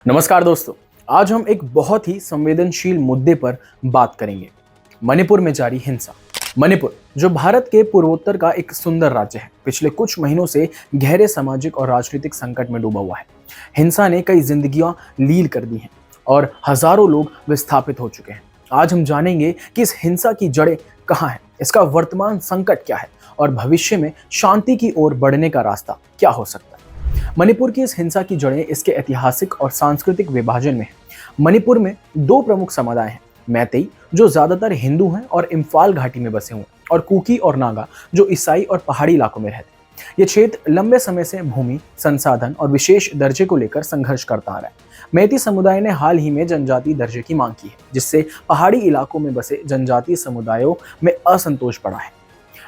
नमस्कार दोस्तों, आज हम एक बहुत ही संवेदनशील मुद्दे पर बात करेंगे। मणिपुर में जारी हिंसा। मणिपुर, जो भारत के पूर्वोत्तर का एक सुंदर राज्य है, पिछले कुछ महीनों से गहरे सामाजिक और राजनीतिक संकट में डूबा हुआ है। हिंसा ने कई जिंदगियां लील कर दी हैं और हजारों लोग विस्थापित हो चुके हैं। आज हम जानेंगे कि इस हिंसा की जड़ें कहाँ हैं, इसका वर्तमान संकट क्या है और भविष्य में शांति की ओर बढ़ने का रास्ता क्या हो सकता है। मणिपुर की इस हिंसा की जड़ें इसके ऐतिहासिक और सांस्कृतिक विभाजन में है। मणिपुर में दो प्रमुख समुदाय हैं, मैतेई जो ज्यादातर हिंदू हैं और इम्फाल घाटी में बसे हुए हैं, और कुकी और नागा जो ईसाई और पहाड़ी इलाकों में रहते हैं। ये क्षेत्र लंबे समय से भूमि, संसाधन और विशेष दर्जे को लेकर संघर्ष करता आ रहा है। मैती समुदाय ने हाल ही में जनजातीय दर्जे की मांग की है, जिससे पहाड़ी इलाकों में बसे जनजातीय समुदायों में असंतोष बढ़ा है।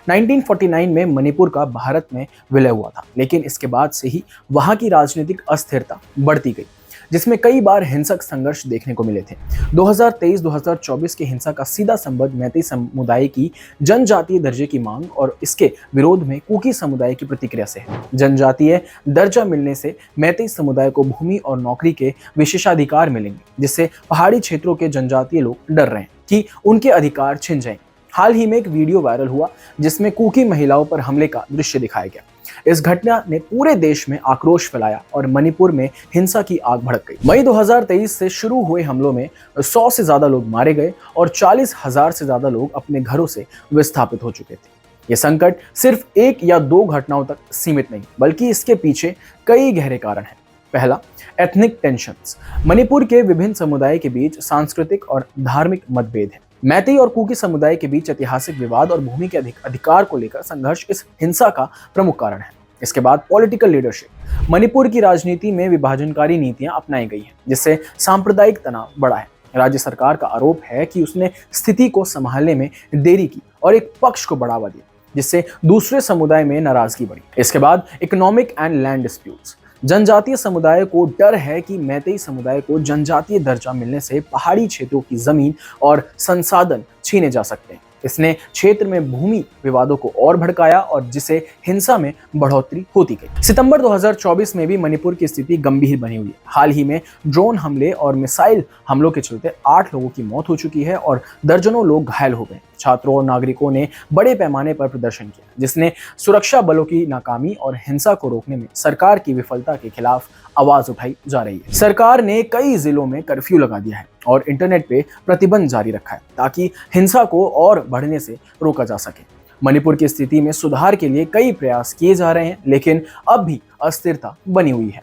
1949 में मणिपुर का भारत में विलय हुआ था, लेकिन इसके बाद से ही वहां की राजनीतिक अस्थिरता बढ़ती गई, जिसमें कई बार हिंसक संघर्ष देखने को मिले थे। 2023-2024 की हिंसा का सीधा संबंध मैतेई समुदाय की जनजातीय दर्जे की मांग और इसके विरोध में कुकी समुदाय की प्रतिक्रिया से है। जनजातीय दर्जा मिलने से मैतेई समुदाय को भूमि और नौकरी के विशेषाधिकार मिलेंगे, जिससे पहाड़ी क्षेत्रों के जनजातीय लोग डर रहे हैं कि उनके अधिकार छिन जाएंगे। हाल ही में एक वीडियो वायरल हुआ जिसमें कुकी महिलाओं पर हमले का दृश्य दिखाया गया। इस घटना ने पूरे देश में आक्रोश फैलाया और मणिपुर में हिंसा की आग भड़क गई। मई 2023 से शुरू हुए हमलों में 100 से ज्यादा लोग मारे गए और 40,000 से ज्यादा लोग अपने घरों से विस्थापित हो चुके थे। यह संकट सिर्फ एक या दो घटनाओं तक सीमित नहीं, बल्कि इसके पीछे कई गहरे कारण हैं। पहला, एथनिक टेंशन्स। मणिपुर के विभिन्न समुदाय के बीच सांस्कृतिक और धार्मिक मतभेद है। मैतेई और कुकी समुदाय के बीच ऐतिहासिक विवाद और भूमि के अधिकार को लेकर संघर्ष इस हिंसा का प्रमुख कारण है। इसके बाद पॉलिटिकल लीडरशिप। मणिपुर की राजनीति में विभाजनकारी नीतियां अपनाई गई हैं, जिससे सांप्रदायिक तनाव बढ़ा है। राज्य सरकार का आरोप है कि उसने स्थिति को संभालने में देरी की और एक पक्ष को बढ़ावा दिया, जिससे दूसरे समुदाय में नाराजगी बढ़ी। इसके बाद इकोनॉमिक एंड लैंड डिस्प्यूट्स। जनजातीय समुदाय को डर है कि मैतेई समुदाय को जनजातीय दर्जा मिलने से पहाड़ी क्षेत्रों की जमीन और संसाधन छीने जा सकते हैं। इसने क्षेत्र में भूमि विवादों को और भड़काया और जिसे हिंसा में बढ़ोतरी होती गई। सितंबर 2024 में भी मणिपुर की स्थिति गंभीर बनी हुई है। हाल ही में ड्रोन हमले और मिसाइल हमलों के चलते 8 लोगों की मौत हो चुकी है और दर्जनों लोग घायल हो गए। छात्रों और नागरिकों ने बड़े पैमाने पर प्रदर्शन किया, जिसने सुरक्षा बलों की नाकामी और हिंसा को रोकने में सरकार की विफलता के खिलाफ आवाज उठाई जा रही है। सरकार ने कई जिलों में कर्फ्यू लगा दिया है और इंटरनेट पे प्रतिबंध जारी रखा है, ताकि हिंसा को और बढ़ने से रोका जा सके। मणिपुर की स्थिति में सुधार के लिए कई प्रयास किए जा रहे हैं, लेकिन अब भी अस्थिरता बनी हुई है।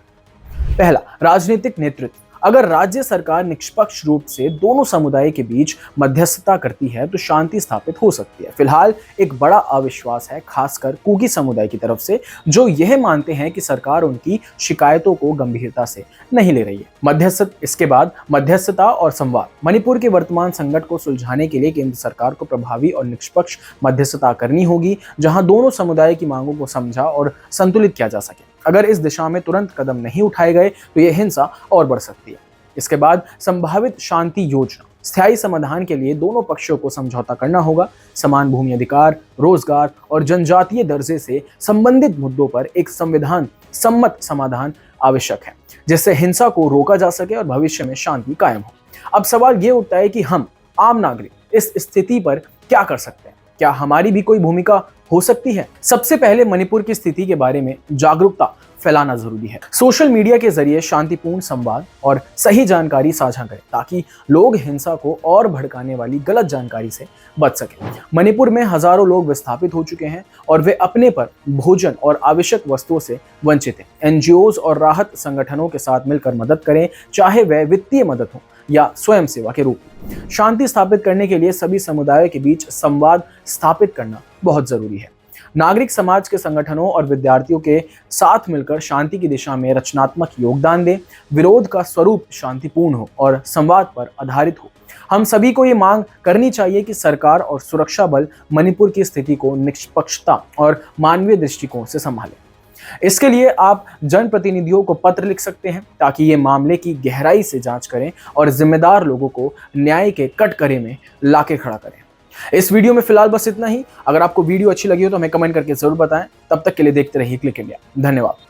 पहला, राजनीतिक नेतृत्व। अगर राज्य सरकार निष्पक्ष रूप से दोनों समुदाय के बीच मध्यस्थता करती है तो शांति स्थापित हो सकती है। फिलहाल एक बड़ा अविश्वास है, खासकर कुकी समुदाय की तरफ से, जो यह मानते हैं कि सरकार उनकी शिकायतों को गंभीरता से नहीं ले रही है। इसके बाद मध्यस्थता और संवाद। मणिपुर के वर्तमान संकट को सुलझाने के लिए केंद्र सरकार को प्रभावी और निष्पक्ष मध्यस्थता करनी होगी, जहां दोनों समुदाय की मांगों को समझा और संतुलित किया जा सके। अगर इस दिशा में तुरंत कदम नहीं उठाए गए तो यह हिंसा और बढ़ सकती है। इसके बाद संभावित शांति योजना। स्थायी समाधान के लिए दोनों पक्षों को समझौता करना होगा। समान भूमि अधिकार, रोजगार और जनजातीय दर्जे से संबंधित मुद्दों पर एक संविधान सम्मत समाधान आवश्यक है, जिससे हिंसा को रोका जा सके और भविष्य में शांति कायम हो। अब सवाल ये उठता है कि हम आम नागरिक इस स्थिति पर क्या कर सकते हैं? क्या हमारी भी कोई भूमिका हो सकती है? सबसे पहले मणिपुर की स्थिति के बारे में जागरूकता फैलाना जरूरी है। सोशल मीडिया के जरिए शांतिपूर्ण संवाद और सही जानकारी साझा करें, ताकि लोग हिंसा को और भड़काने वाली गलत जानकारी से बच सकें। मणिपुर में हजारों लोग विस्थापित हो चुके हैं और वे अपने पर भोजन और आवश्यक वस्तुओं से वंचित हैं। एनजीओज और राहत संगठनों के साथ मिलकर मदद करें, चाहे वह वित्तीय मदद हो या स्वयं सेवा के रूप में। शांति स्थापित करने के लिए सभी समुदायों के बीच संवाद स्थापित करना बहुत जरूरी है। नागरिक समाज के संगठनों और विद्यार्थियों के साथ मिलकर शांति की दिशा में रचनात्मक योगदान दें। विरोध का स्वरूप शांतिपूर्ण हो और संवाद पर आधारित हो। हम सभी को ये मांग करनी चाहिए कि सरकार और सुरक्षा बल मणिपुर की स्थिति को निष्पक्षता और मानवीय दृष्टिकोण से संभालें। इसके लिए आप जनप्रतिनिधियों को पत्र लिख सकते हैं, ताकि ये मामले की गहराई से जांच करें और जिम्मेदार लोगों को न्याय के कटघरे में लाके खड़ा करें। इस वीडियो में फिलहाल बस इतना ही। अगर आपको वीडियो अच्छी लगी हो तो हमें कमेंट करके जरूर बताएं। तब तक के लिए देखते रहिए क्लिक इंडिया। धन्यवाद।